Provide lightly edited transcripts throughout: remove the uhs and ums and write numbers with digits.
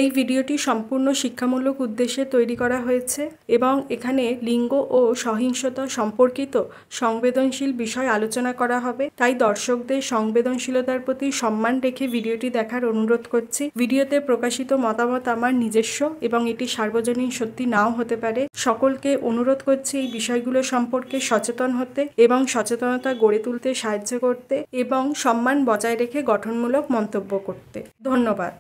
এই ভিডিওটি সম্পূর্ণ শিক্ষামূলক উদ্দেশ্যে তৈরি করা হয়েছে এবং এখানে লিঙ্গ ও সহিংসতা সম্পর্কিত সংবেদনশীল বিষয় আলোচনা করা হবে, তাই দর্শকদের সংবেদনশীলতার প্রতি সম্মান রেখে ভিডিওটি দেখার অনুরোধ করছি। ভিডিওতে প্রকাশিত মতামত আমার নিজস্ব এবং এটি সার্বজনীন সত্যি নাও হতে পারে। সকলকে অনুরোধ করছি এই বিষয়গুলো সম্পর্কে সচেতন হতে এবং সচেতনতা গড়ে তুলতে সাহায্য করতে এবং সম্মান বজায় রেখে গঠনমূলক মন্তব্য করতে। ধন্যবাদ।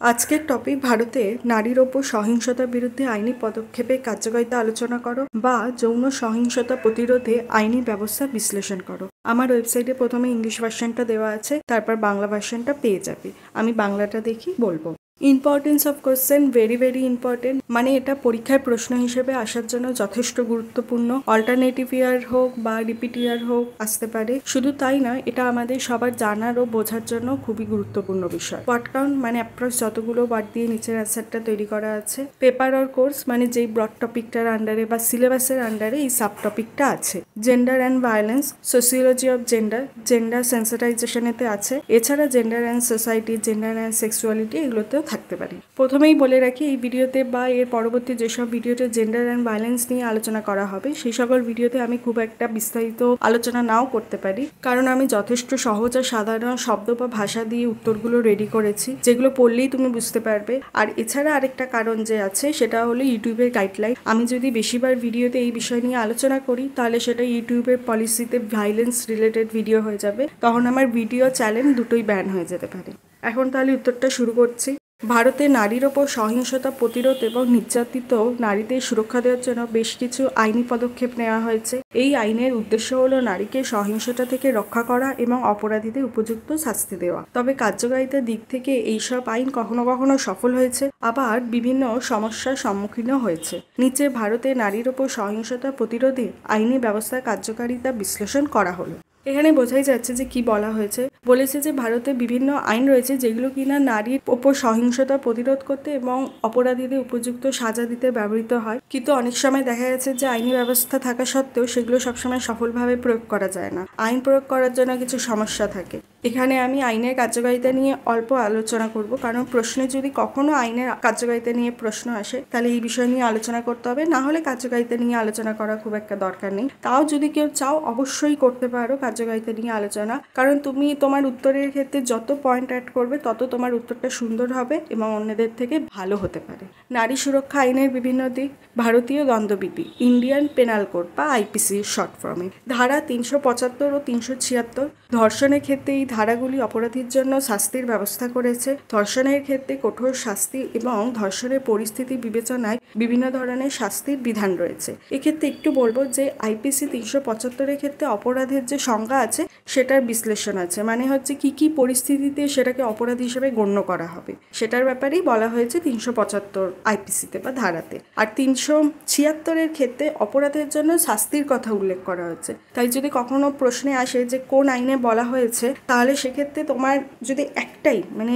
আজকের টপিক ভারতে নারীর ওপর সহিংসতার বিরুদ্ধে আইনি পদক্ষেপের কার্যকারিতা আলোচনা করো বা যৌন সহিংসতা প্রতিরোধে আইনি ব্যবস্থা বিশ্লেষণ করো। আমার ওয়েবসাইটে প্রথমে ইংলিশ ভার্সনটা দেওয়া আছে, তারপর বাংলা ভার্সনটা পেয়ে যাবে। আমি বাংলাটা দেখি বলবো। Importance of question very very important, মানে এটা পরীক্ষায় প্রশ্ন হিসেবে আসার জন্য যথেষ্ট গুরুত্বপূর্ণ। অল্টারনেটিভ ইয়ার হোক বা রিপিট ইয়ার হোক আসতে পারে। শুধু তাই নয়, এটা আমাদের সবার জানার ও বোঝার জন্য খুবই গুরুত্বপূর্ণ বিষয়। ওয়ার্ড কাউন্ট মানে অ্যাপ্রক্স যতগুলো ওয়ার্ড দিয়ে নিচের অ্যান্সারটা তৈরি করা আছে। পেপার অর কোর্স মানে যেই ব্রড টপিকটার আন্ডারে বা সিলেবাসের আন্ডারে এই সাব টপিকটা আছে। Gender and violence, sociology of gender, gender সেন্সিটাইজেশনেতে আছে। এছাড়া gender and society, gender and sexuality এগুলোতেও থাকতে পারে। প্রথমেই বলে রাখি, এই ভিডিওতে বা এর পরবর্তী যেসব ভিডিওতে জেন্ডার অ্যান্ড ভায়োলেন্স নিয়ে আলোচনা করা হবে সেই সকল ভিডিওতে আমি খুব একটা বিস্তারিত আলোচনা নাও করতে পারি, কারণ আমি যথেষ্ট সহজ আর সাধারণ শব্দ বা ভাষা দিয়ে উত্তরগুলো রেডি করেছি, যেগুলো পড়লেই তুমি বুঝতে পারবে। আর এছাড়া আরেকটা কারণ যে আছে সেটা হলো ইউটিউবের গাইডলাইন। আমি যদি বেশিবার ভিডিওতে এই বিষয় নিয়ে আলোচনা করি তাহলে সেটা ইউটিউবের পলিসিতে ভায়োলেন্স রিলেটেড ভিডিও হয়ে যাবে, তখন আমার ভিডিও চ্যানেল দুটোই ব্যান হয়ে যেতে পারে। এখন তাহলে উত্তরটা শুরু করছি। ভারতে নারীর ওপর সহিংসতা প্রতিরোধ এবং নির্যাতিত নারীদের সুরক্ষা দেওয়ার জন্য বেশ কিছু আইনি পদক্ষেপ নেওয়া হয়েছে। এই আইনের উদ্দেশ্য হলো নারীকে সহিংসতা থেকে রক্ষা করা এবং অপরাধীদের উপযুক্ত শাস্তি দেওয়া। তবে কার্যকারিতার দিক থেকে এইসব আইন কখনো কখনো সফল হয়েছে, আবার বিভিন্ন সমস্যার সম্মুখীনও হয়েছে। নিচে ভারতে নারীর ওপর সহিংসতা প্রতিরোধে আইনি ব্যবস্থার কার্যকারিতা বিশ্লেষণ করা হলো। এখানে বোঝাই যাচ্ছে যে কি বলা হয়েছে। বলেছে যে ভারতে বিভিন্ন আইন রয়েছে যেগুলো কিনা নারীর ওপর সহিংসতা প্রতিরোধ করতে এবং অপরাধীদের উপযুক্ত সাজা দিতে ব্যবহৃত হয়, কিন্তু অনেক সময় দেখা গেছে যে আইনি ব্যবস্থা থাকা সত্ত্বেও সেগুলো সবসময় সফলভাবে প্রয়োগ করা যায় না। আইন প্রয়োগ করার জন্য কিছু সমস্যা থাকে। এখানে আমি আইনের কার্যকারিতা নিয়ে অল্প আলোচনা করব, কারণ প্রশ্নে যদি কখনো আইনের কার্যকারিতা নিয়ে প্রশ্ন আসে তাহলে এই বিষয় নিয়ে আলোচনা করতে হবে, না হলে কার্যকারিতা নিয়ে আলোচনা করা খুব একটা দরকার নেই। তাও যদি কেউ চাও অবশ্যই করতে পারো কার্যকারিতা নিয়ে আলোচনা, কারণ তুমি তোমার উত্তরের ক্ষেত্রে যত পয়েন্ট অ্যাড করবে তত তোমার উত্তরটা সুন্দর হবে এবং অন্যদের থেকে ভালো হতে পারে। নারী সুরক্ষা আইনের বিভিন্ন দিক। ভারতীয় দণ্ডবিধি, ইন্ডিয়ান পেনাল কোড বা আইপিসি শর্ট ফর্মে, ধারা 375 ও 376। ধর্ষণের ক্ষেত্রে এই ধারাগুলি অপরাধীর জন্য শাস্তির ব্যবস্থা করেছে। ধর্ষণের ক্ষেত্রে কঠোর শাস্তি এবং ধর্ষণের পরিস্থিতি বিবেচনায় বিভিন্ন ধরনের শাস্তির বিধান রয়েছে। এক্ষেত্রে একটু বলবো যে আইপিসি 375-এর ক্ষেত্রে অপরাধের যে সংজ্ঞা আছে সেটার বিশ্লেষণ আছে, মানে হচ্ছে কি কি পরিস্থিতিতে সেটাকে অপরাধ হিসেবে গণ্য করা হবে সেটার ব্যাপারেই বলা হয়েছে 375 আইপিসিতে বা ধারাতে। আর 376-এর ক্ষেত্রে অপরাধের জন্য শাস্তির কথা উল্লেখ করা হচ্ছে। তাই যদি কখনো প্রশ্নে আসে যে কোন আইনে বলা হয়েছে, তাহলে সেক্ষেত্রে তোমার যদি একটাই মানে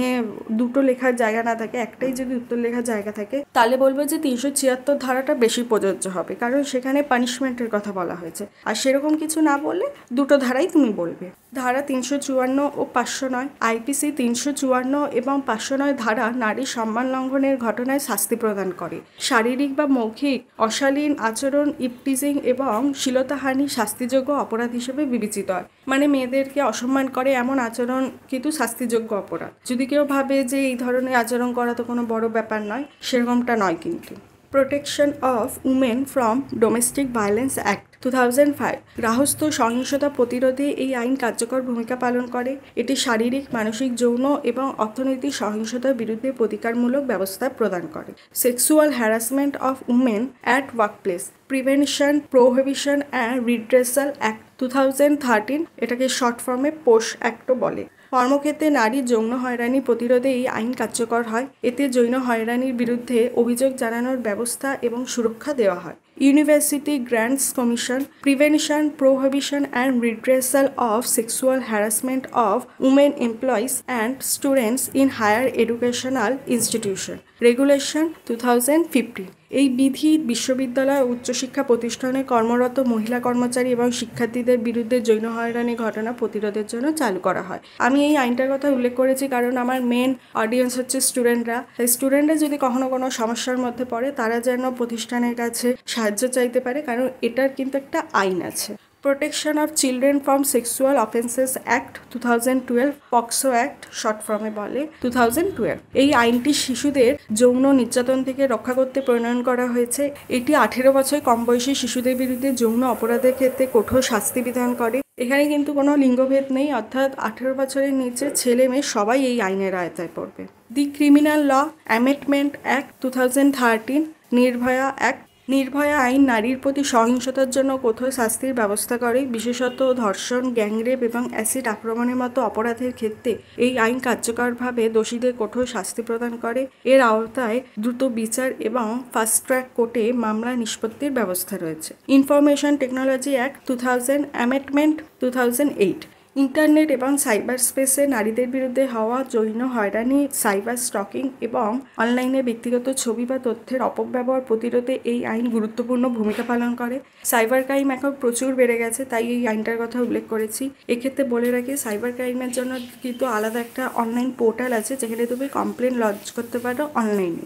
দুটো লেখার জায়গা না থাকে, একটাই যদি উত্তর লেখার জায়গা থাকে, তাহলে বলবো যে 376 ধারাটা বেশি প্রযোজ্য হবে, কারণ সেখানে পানিশমেন্টের কথা বলা হয়েছে। আর সেরকম কিছু না বললে দুটো ধারাই তুমি বলবে। ধারা 354 ও 509। আইপিসি 354 এবং 509 ধারা নারী সম্মান লঙ্ঘনের ঘটনায় শাস্তি প্রদান করে। শারীরিক বা মৌখিক অশালীন আচরণ, ইপটিজিং এবং শ্লীলতাহানি শাস্তিযোগ্য অপরাধ হিসেবে বিবেচিত হয়। মানে মেয়েদেরকে অসম্মান করে এমন আচরণ কিন্তু শাস্তিযোগ্য অপরাধ। যদি কেউ ভাবে যে এই ধরনের আচরণ করা তো কোনো বড় ব্যাপার নয়, সেরকমটা নয় কিন্তু। Protection of women from domestic violence act 2005 গৃহস্থ সহিংসতা প্রতিরোধে এই আইন কার্যকর ভূমিকা পালন করে। এটি শারীরিক, মানসিক, যৌন এবং অর্থনৈতিক সহিংসতার বিরুদ্ধে প্রতিকারমূলক ব্যবস্থা প্রদান করে। Sexual harassment of women at workplace, prevention, prohibition and redressal act 2013, এটাকে শর্ট ফর্মে পোশ অ্যাক্টও বলে। কর্মক্ষেত্রে নারী যৌন হয়রানি প্রতিরোধে এই আইন কার্যকর হয়। এতে যৌন হয়রানির বিরুদ্ধে অভিযোগ জানানোর ব্যবস্থা এবং সুরক্ষা দেওয়া হয়। University grants commission, prevention, prohibition and redressal of sexual harassment of women employees and students in higher educational institution, regulation 2015। এই বিধি বিশ্ববিদ্যালয় ও উচ্চশিক্ষা প্রতিষ্ঠানে কর্মরত মহিলা কর্মচারী এবং শিক্ষার্থীদের বিরুদ্ধে যৌন হয়রানি ঘটনা প্রতিরোধের জন্য চালু করা হয়। আমি এই আইনটার কথা উল্লেখ করেছি কারণ আমার মেন অডিয়েন্স হচ্ছে স্টুডেন্টরা। তাই স্টুডেন্টরা যদি কখনো কোনো সমস্যার মধ্যে পড়ে তারা যেন প্রতিষ্ঠানের কাছে সাহায্য চাইতে পারে, কারণ এটার কিন্তু একটা আইন আছে। Protection of children from sexual offences act 2012, POCSO act short ফর্মে বলে 2012। এই আইনটি শিশুদের যৌন নির্যাতন থেকে রক্ষা করতে প্রণয়ন করা হয়েছে। এটি 18 বছর কম বয়সী শিশুদের বিরুদ্ধে যৌন অপরাধের ক্ষেত্রে কঠোর শাস্তি বিধান করে। এখানে কিন্তু কোনো লিঙ্গভেদ নেই, অর্থাৎ 18 বছরের নিচে ছেলে মেয়ে সবাই এই আইনের আওতায় পড়বে। The criminal law amendment act 2013, Nirbhaya act. Nirbhaya আইন নারীর প্রতি সহিংসতার জন্য কঠোর শাস্তির ব্যবস্থা করে। বিশেষত ধর্ষণ, গ্যাংরেপ এবং অ্যাসিড আক্রমণের মতো অপরাধের ক্ষেত্রে এই আইন কার্যকরভাবে দোষীদের কঠোর শাস্তি প্রদান করে। এর আওতায় দ্রুত বিচার এবং ফাস্ট ট্র্যাক কোর্টে মামলা নিষ্পত্তির ব্যবস্থা রয়েছে। Information technology act 2000, amendment 2008। Internet এবং সাইবার স্পেসে নারীদের বিরুদ্ধে হওয়া যৌন হয়রানি, সাইবার স্টকিং এবং অনলাইনে ব্যক্তিগত ছবি বা তথ্যের অপব্যবহার প্রতিরোধে এই আইন গুরুত্বপূর্ণ ভূমিকা পালন করে। সাইবার ক্রাইম এখন প্রচুর বেড়ে গেছে, তাই এই আইনটার কথা উল্লেখ করেছি। এক্ষেত্রে বলে রাখি, সাইবার ক্রাইমের জন্য কিন্তু আলাদা একটা অনলাইন পোর্টাল আছে যেখানে তুমি কমপ্লেন লঞ্চ করতে পারো অনলাইনে।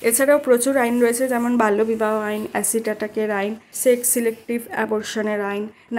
এছাড়াও প্রচুর আইন রয়েছে, যেমন বাল্যবিবাহ আইন, অ্যাসিড অ্যাটাকের আইন, সেক্স সিলেক্টিভ অ্যাবর্শনের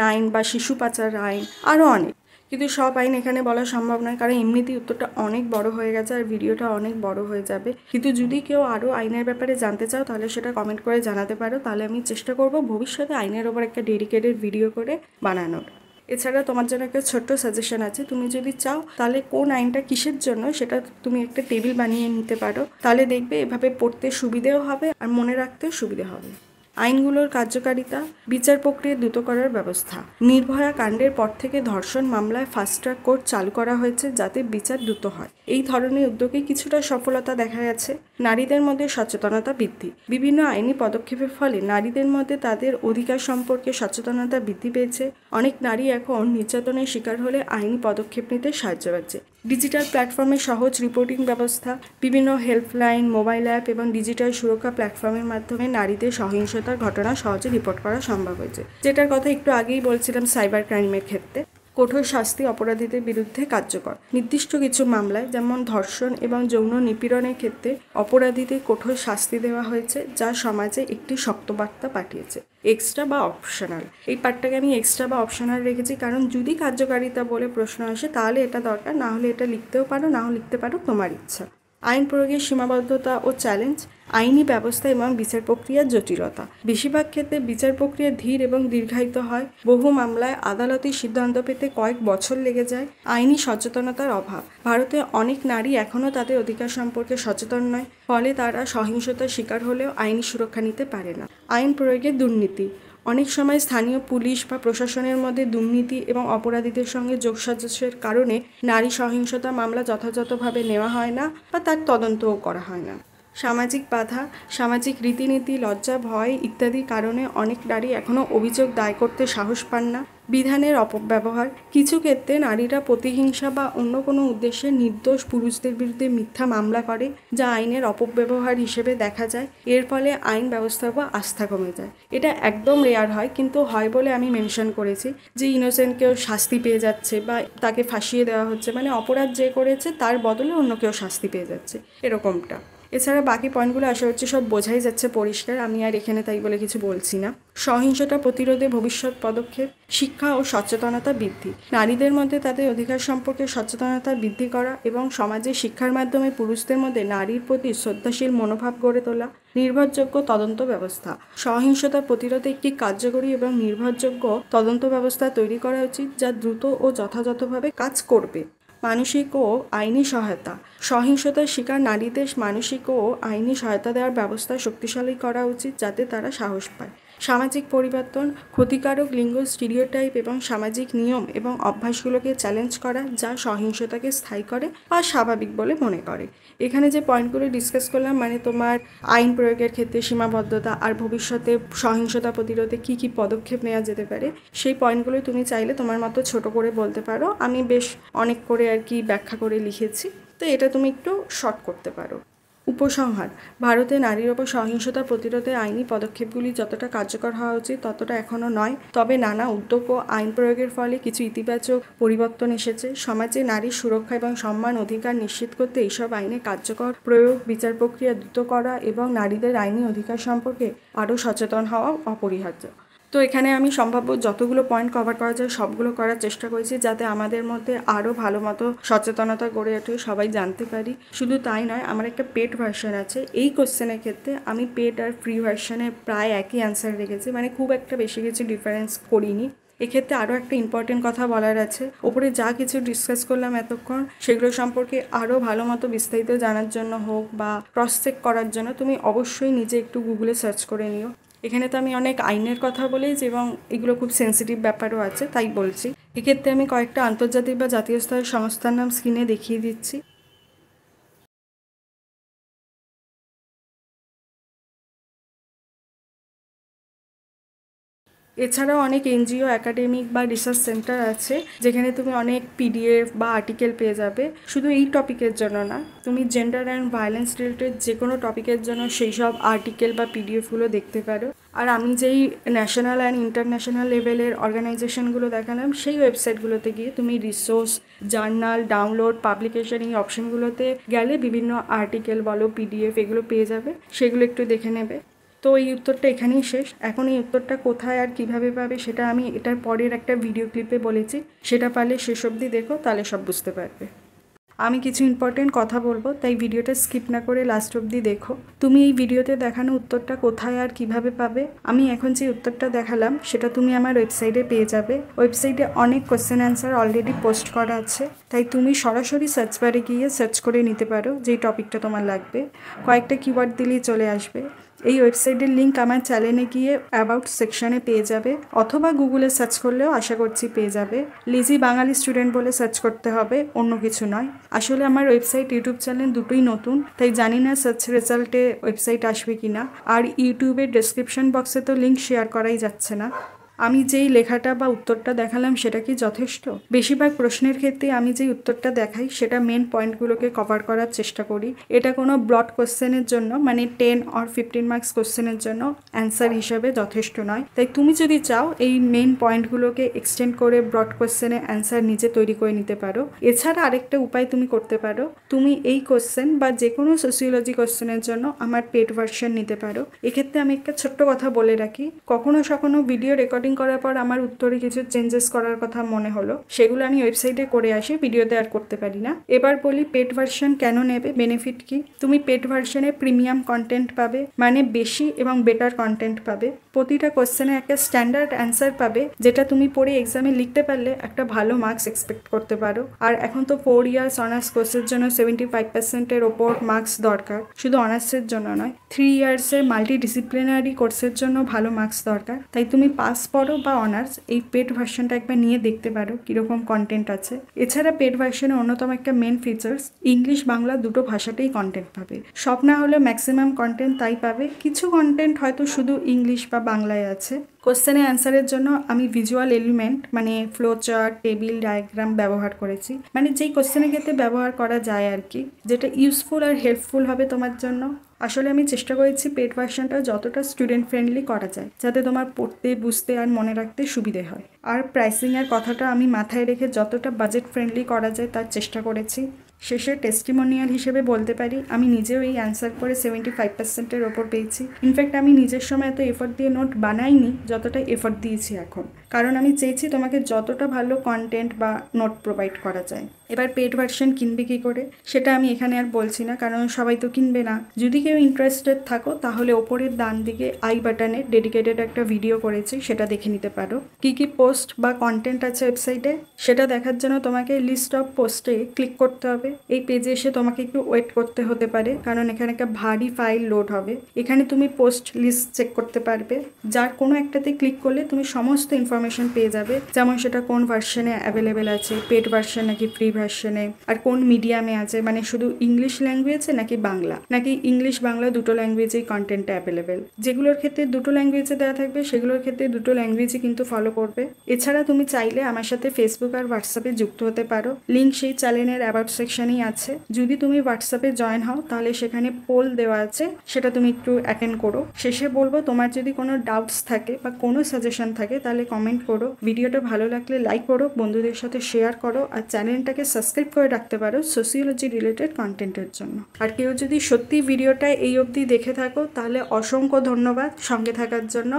আইন বা শিশু পাচার আইন, আরও অনেক। কিন্তু সব আইন এখানে বলা সম্ভব নয়, কারণ এমনিতেই উত্তরটা অনেক বড় হয়ে গেছে আর ভিডিওটা অনেক বড় হয়ে যাবে। কিন্তু যদি কেউ আরও আইনের ব্যাপারে জানতে চাও তাহলে সেটা কমেন্ট করে জানাতে পারো, তাহলে আমি চেষ্টা করব ভবিষ্যতে আইনের ওপর একটা ডেডিকেটেড ভিডিও করে বানানোর। এছাড়া তোমার জন্য একটা ছোট্ট সাজেশন আছে, তুমি যদি চাও তাহলে কোন আইনটা কিসের জন্য সেটা তুমি একটা টেবিল বানিয়ে নিতে পারো, তাহলে দেখবে এভাবে পড়তে সুবিধেও হবে আর মনে রাখতেও সুবিধে হবে। আইনগুলোর কার্যকারিতা, বিচার প্রক্রিয়া দ্রুত করার ব্যবস্থা। নির্ভয়া কাণ্ডের পর থেকে ধর্ষণ মামলায় ফাস্ট ট্র্যাক কোর্ট চালু করা হয়েছে যাতে বিচার দ্রুত হয়। এই ধরনের উদ্যোগে কিছুটা সফলতা দেখা গেছে। নারীদের মধ্যে সচেতনতা বৃদ্ধি। বিভিন্ন আইনি পদক্ষেপের ফলে নারীদের মধ্যে তাদের অধিকার সম্পর্কে সচেতনতা বৃদ্ধি পেয়েছে। অনেক নারী এখন নির্যাতনের শিকার হলে আইনি পদক্ষেপ নিতে সাহায্য পাচ্ছে। ডিজিটাল প্ল্যাটফর্মে সহজ রিপোর্টিং ব্যবস্থা, বিভিন্ন হেল্পলাইন, মোবাইল অ্যাপ এবং ডিজিটাল সুরক্ষা প্ল্যাটফর্মের মাধ্যমে নারীদের সহিংসতার ঘটনা সহজে রিপোর্ট করা সম্ভব হয়েছে। যেটার কথা একটু আগেই বলছিলাম, সাইবার ক্রাইমের ক্ষেত্রে কঠোর শাস্তি অপরাধীদের বিরুদ্ধে কার্যকর। নির্দিষ্ট কিছু মামলায়, যেমন ধর্ষণ এবং যৌন নিপীড়নের ক্ষেত্রে অপরাধীদের কঠোর শাস্তি দেওয়া হয়েছে, যা সমাজে একটি শক্ত বার্তা পাঠিয়েছে। এক্সট্রা বা অপশনাল, এই পার্টটাকে আমি এক্সট্রা বা অপশনাল রেখেছি কারণ যদি কার্যকারিতা বলে প্রশ্ন আসে তাহলে এটা দরকার, না হলে এটা লিখতেও পারো, নাও লিখতে পারো, তোমার ইচ্ছা। আইন প্রয়োগের সীমাবদ্ধতা ও চ্যালেঞ্জ, আইনি ব্যবস্থা এবং বিচার প্রক্রিয়ার জটিলতা। বেশিরভাগ ক্ষেত্রে বিচার প্রক্রিয়া ধীর এবং দীর্ঘায়িত হয়। বহু মামলায় আদালতের সিদ্ধান্ত পেতে কয়েক বছর লেগে যায়। আইনি সচেতনতার অভাব, ভারতে অনেক নারী এখনও তাদের অধিকার সম্পর্কে সচেতন নয়, ফলে তারা সহিংসতার শিকার হলেও আইনি সুরক্ষা নিতে পারে না। আইন প্রয়োগে দুর্নীতি, অনেক সময় স্থানীয় পুলিশ বা প্রশাসনের মধ্যে দুর্নীতি এবং অপরাধীদের সঙ্গে যোগসাজশের কারণে নারী সহিংসতা মামলা যথাযথভাবে নেওয়া হয় না বা তার তদন্তও করা হয় না। সামাজিক বাধা, সামাজিক রীতিনীতি, লজ্জা, ভয় ইত্যাদির কারণে অনেক নারী এখনও অভিযোগ দায় করতে সাহস পান না। বিধানের অপব্যবহার, কিছু ক্ষেত্রে নারীরা প্রতিহিংসা বা অন্য কোনো উদ্দেশ্যে নির্দোষ পুরুষদের বিরুদ্ধে মিথ্যা মামলা করে, যা আইনের অপব্যবহার হিসেবে দেখা যায়। এর ফলে আইন ব্যবস্থার উপর আস্থা কমে যায়। এটা একদম রেয়ার হয়, কিন্তু হয় বলে আমি মেনশন করেছি যে ইনোসেন্ট কেউ শাস্তি পেয়ে যাচ্ছে বা তাকে ফাঁসিয়ে দেওয়া হচ্ছে, মানে অপরাধ যে করেছে তার বদলে অন্য কেউ শাস্তি পেয়ে যাচ্ছে, এরকমটা। এছাড়া বাকি পয়েন্টগুলো আশা হচ্ছে সব বোঝাই যাচ্ছে পরিষ্কার, আমি আর এখানে তাই বলে কিছু বলছি না। সহিংসতা প্রতিরোধে ভবিষ্যৎ পদক্ষেপ, শিক্ষা ও সচেতনতা বৃদ্ধি, নারীদের মধ্যে তাদের অধিকার সম্পর্কে সচেতনতা বৃদ্ধি করা এবং সমাজে শিক্ষার মাধ্যমে পুরুষদের মধ্যে নারীর প্রতি শ্রদ্ধাশীল মনোভাব গড়ে তোলা। নির্ভরযোগ্য তদন্ত ব্যবস্থা, সহিংসতা প্রতিরোধে একটি কার্যকরী এবং নির্ভরযোগ্য তদন্ত ব্যবস্থা তৈরি করা উচিত যা দ্রুত ও যথাযথভাবে কাজ করবে। মানসিক ও আইনি সহায়তা, সহিংসতার শিকার নারীদের মানসিক ও আইনি সহায়তা দেওয়ার ব্যবস্থা শক্তিশালী করা উচিত যাতে তারা সাহস পায়। সামাজিক পরিবর্তন, ক্ষতিকারক লিঙ্গ স্টিরিওটাইপ এবং সামাজিক নিয়ম এবং অভ্যাসগুলোকে চ্যালেঞ্জ করা যা সহিংসতাকে স্থায়ী করে বা স্বাভাবিক বলে মনে করে। এখানে যে পয়েন্টগুলো ডিসকাস করলাম, মানে তোমার আইন প্রয়োগের ক্ষেত্রে সীমাবদ্ধতা আর ভবিষ্যতে সহিংসতা প্রতিরোধে কী কী পদক্ষেপ নেওয়া যেতে পারে, সেই পয়েন্টগুলো তুমি চাইলে তোমার মতো ছোট করে বলতে পারো। আমি বেশ অনেক করে আর কি ব্যাখ্যা করে লিখেছি, তো এটা তুমি একটু শর্ট করতে পারো। উপসংহার: ভারতে নারীর ওপর সহিংসতা প্রতিরোধে আইনি পদক্ষেপগুলি যতটা কার্যকর হওয়া উচিত ততটা এখনও নয়। তবে নানা উদ্যোগ ও আইন প্রয়োগের ফলে কিছু ইতিবাচক পরিবর্তন এসেছে। সমাজে নারীর সুরক্ষা এবং সম্মান অধিকার নিশ্চিত করতে এইসব আইনে কার্যকর প্রয়োগ, বিচার প্রক্রিয়া দ্রুত করা এবং নারীদের আইনি অধিকার সম্পর্কে আরও সচেতন হওয়া অপরিহার্য। তো এখানে আমি সম্ভাব্য যতগুলো পয়েন্ট কভার করা যায় সবগুলো করার চেষ্টা করেছি, যাতে আমাদের মধ্যে আরও ভালো মতো সচেতনতা গড়ে ওঠে, সবাই জানতে পারি। শুধু তাই নয়, আমার একটা পেড ভার্সন আছে। এই কোশ্চেনের ক্ষেত্রে আমি পেড আর ফ্রি ভার্সনে প্রায় একই অ্যান্সার রেখেছি, মানে খুব একটা বেশি কিছু ডিফারেন্স করিনি। এক্ষেত্রে আরও একটা ইম্পর্টেন্ট কথা বলার আছে। ওপরে যা কিছু ডিসকাস করলাম এতক্ষণ, সেগুলো সম্পর্কে আরও ভালো মতো বিস্তারিত জানার জন্য হোক বা ক্রস চেক করার জন্য তুমি অবশ্যই নিজে একটু গুগলে সার্চ করে নিও। এখানে তো আমি অনেক আইনের কথা বলেছি এবং এগুলো খুব সেন্সিটিভ ব্যাপারও আছে, তাই বলছি। এক্ষেত্রে আমি কয়েকটা আন্তর্জাতিক বা জাতীয় স্তরের সংস্থার নাম স্ক্রিনে দেখিয়ে দিচ্ছি। এছাড়াও অনেক এনজিও, একাডেমিক বা রিসার্চ সেন্টার আছে যেখানে তুমি অনেক পিডিএফ বা আর্টিকেল পেয়ে যাবে। শুধু এই টপিকের জন্য না, তুমি জেন্ডার অ্যান্ড ভায়োলেন্স রিলেটেড যে কোনো টপিকের জন্য সেই সব আর্টিকেল বা পিডিএফগুলো দেখতে পারো। আর আমি যেই ন্যাশনাল অ্যান্ড ইন্টারন্যাশনাল লেভেলের অর্গানাইজেশনগুলো দেখালাম, সেই ওয়েবসাইটগুলোতে গিয়ে তুমি রিসোর্স, জার্নাল, ডাউনলোড, পাবলিকেশন এই অপশনগুলোতে গেলে বিভিন্ন আর্টিকেল বলো, পিডিএফ এগুলো পেয়ে যাবে, সেগুলো একটু দেখে নেবে। তো এই উত্তরটা এখানেই শেষ। এখন এই উত্তরটা কোথায় আর কিভাবে পাবে সেটা আমি এটার পরের একটা ভিডিও ক্লিপে বলেছি, সেটা পারলে শেষ অবধি দেখো, তাহলে সব বুঝতে পারবে। আমি কিছু ইম্পর্টেন্ট কথা বলবো, তাই ভিডিওটা স্কিপ না করে লাস্ট অবধি দেখো। তুমি এই ভিডিওতে দেখানো উত্তরটা কোথায় আর কিভাবে পাবে? আমি এখন যে উত্তরটা দেখালাম সেটা তুমি আমার ওয়েবসাইটে পেয়ে যাবে। ওয়েবসাইটে অনেক কোয়েশ্চেন অ্যান্সার অলরেডি পোস্ট করা আছে, তাই তুমি সরাসরি সার্চ বারে গিয়ে সার্চ করে নিতে পারো যেই টপিকটা তোমার লাগবে। কয়েকটা কিওয়ার্ড দিলেই চলে আসবে। এই ওয়েবসাইটের লিঙ্ক আমার চ্যানেলে গিয়ে অ্যাবাউট সেকশনে পেয়ে যাবে, অথবা গুগলে সার্চ করলেও আশা করছি পেয়ে যাবে। লিজি বাঙালি স্টুডেন্ট বলে সার্চ করতে হবে, অন্য কিছু নয়। আসলে আমার ওয়েবসাইট, ইউটিউব চ্যানেল দুটোই নতুন, তাই জানি না সার্চ রেজাল্টে ওয়েবসাইট আসবে কি না। আর ইউটিউবের ডেসক্রিপশন বক্সে তো লিঙ্ক শেয়ার করাই যাচ্ছে না। আমি যেই লেখাটা বা উত্তরটা দেখালাম সেটা কি যথেষ্ট? বেশিরভাগ প্রশ্নের ক্ষেত্রে আমি যেই উত্তরটা দেখাই সেটা মেন পয়েন্টগুলোকে কভার করার চেষ্টা করি। এটা কোনো ব্রড কোশ্চেনের জন্য, মানে 10 or 15 মার্কস কোশ্চেনের জন্য অ্যান্সার হিসাবে যথেষ্ট নয়। তাই তুমি যদি চাও এই মেন পয়েন্টগুলোকে এক্সটেন্ড করে ব্রড কোশ্চেনে অ্যান্সার নিজে তৈরি করে নিতে পারো। এছাড়া আরেকটা উপায় তুমি করতে পারো, তুমি এই কোশ্চেন বা যে কোনো সোসিওলজি কোশ্চেনের জন্য আমার পেড ভার্সন নিতে পারো। এক্ষেত্রে আমি একটা ছোট্ট কথা বলে রাখি, কখনো ভিডিও রেকর্ডিং করার পর আমার উত্তরে কিছু চেঞ্জেস করার কথা মনে হলো, সেগুলো আমি ওয়েবসাইটে করে আসি, ভিডিওতে আর করতে পারি না। এবার বলি পেড ভার্সন কেন নেবে, বেনিফিট কি। তুমি পেড ভার্সনে প্রিমিয়াম কন্টেন্ট পাবে, মানে বেশি এবং বেটার কন্টেন্ট পাবে। প্রতিটা কোশ্চেনে একটা স্ট্যান্ডার্ড অ্যান্সার পাবে, যেটা তুমি পড়ে এক্সামে লিখতে পারলে একটা ভালো মার্কস এক্সপেক্ট করতে পারো। আর এখন তো 4 ইয়ার্স অনার্স কোর্সের জন্য 75%-এর ওপর মার্কস দরকার, শুধু অনার্সের জন্য নয়। 3 ইয়ার্সের মাল্টি ডিসিপ্লিনারি কোর্সের জন্য ভালো মার্কস দরকার। তাই তুমি পাস পড়ো বা অনার্স, এই পেড ভার্সনটা একবার নিয়ে দেখতে পারো কীরকম কন্টেন্ট আছে। এছাড়া পেড ভার্সনের অন্যতম একটা মেন ফিচার্স, ইংলিশ বাংলা দুটো ভাষাতেই কন্টেন্ট পাবে। সব না হলেও ম্যাক্সিমাম কন্টেন্ট তাই পাবে, কিছু কন্টেন্ট হয়তো শুধু ইংলিশ বা বাংলায় আছে। কোশ্চেনের অ্যান্সারের জন্য আমি ভিজুয়াল এলিমেন্ট, মানে ফ্লো চার্ট, টেবিল, ডায়াগ্রাম ব্যবহার করেছি, মানে যেই কোশ্চেনের ক্ষেত্রে ব্যবহার করা যায় আর কি, যেটা ইউজফুল আর হেল্পফুল হবে তোমার জন্য। আসলে আমি চেষ্টা করেছি পেড ভার্সনটা যতটা স্টুডেন্ট ফ্রেন্ডলি করা যায়, যাতে তোমার পড়তে, বুঝতে আর মনে রাখতে সুবিধে হয়। আর প্রাইসিংয়ের কথাটা আমি মাথায় রেখে যতটা বাজেট ফ্রেন্ডলি করা যায় তার চেষ্টা করেছি। শেষে টেস্টিমোনিয়াল হিসেবে বলতে পারি, আমি নিজেও এই অ্যান্সার করে 75%-এর ওপর পেয়েছি। ইনফ্যাক্ট আমি নিজের সময় এত এফোর্ট দিয়ে নোট বানাইনি যতটা এফোর্ট দিয়েছি এখন, কারণ আমি চেয়েছি তোমাকে যতটা ভালো কন্টেন্ট বা নোট প্রোভাইড করা যায়। এবার পেড ভার্সন কিনবে কী করে সেটা আমি এখানে আর বলছি না, কারণ সবাই তো কিনবে না। যদি কেউ ইন্টারেস্টেড থাকো তাহলে ওপরের ডান দিকে আই বাটনে ডেডিকেটেড একটা ভিডিও করেছি, সেটা দেখে নিতে পারো। কী কী পোস্ট বা কন্টেন্ট আছে ওয়েবসাইটে সেটা দেখার জন্য তোমাকে লিস্ট অফ পোস্টে ক্লিক করতে হবে। এই পেজে এসে তোমাকে একটু ওয়েট করতে হতে পারে, কারণ এখানে একটা ভারী ফাইল লোড হবে। এখানে তুমি পোস্ট লিস্ট চেক করতে পারবে, যার কোনো একটাতে ক্লিক করলে তুমি সমস্ত ইনফরমেশন পেয়ে যাবে, যেমন সেটা কোন ভার্সনে অ্যাভেলেবেল আছে, পেড ভার্সন নাকি ফ্রি ভার্সনে, আর কোন মিডিয়ামে আছে, মানে শুধু ইংলিশ ল্যাঙ্গুয়েজে নাকি বাংলা, নাকি ইংলিশ বাংলা দুটো ল্যাঙ্গুয়েজেই কন্টেন্টটা অ্যাভেলেবেল। যেগুলোর ক্ষেত্রে দুটো ল্যাঙ্গুয়েজে দেওয়া থাকবে সেগুলোর ক্ষেত্রে দুটো ল্যাঙ্গুয়েজই কিন্তু ফলো করবে। এছাড়া তুমি চাইলে আমার সাথে ফেসবুক আর হোয়াটসঅ্যাপে যুক্ত হতে পারো, লিঙ্ক সেই চ্যানেলের অ্যাবাউট সেকশন সেকশনেই আছে। যদি তুমি হোয়াটসঅ্যাপে জয়েন হও তাহলে সেখানে পোল দেওয়া আছে, সেটা তুমি একটু অ্যাটেন্ড করো। শেষে বলবো, তোমার যদি কোনো ডাউটস থাকে বা কোনো সাজেশন থাকে তাহলে কমেন্ট করো। ভিডিওটা ভালো লাগলে লাইক করো, বন্ধুদের সাথে শেয়ার করো, আর চ্যানেলটাকে সাবস্ক্রাইব করে রাখতে পারো সোশিওলজি রিলেটেড কন্টেন্টের জন্য। আর কেউ যদি সত্যি ভিডিওটা এই অবধি দেখে থাকো তাহলে অসংখ্য ধন্যবাদ সঙ্গে থাকার জন্য।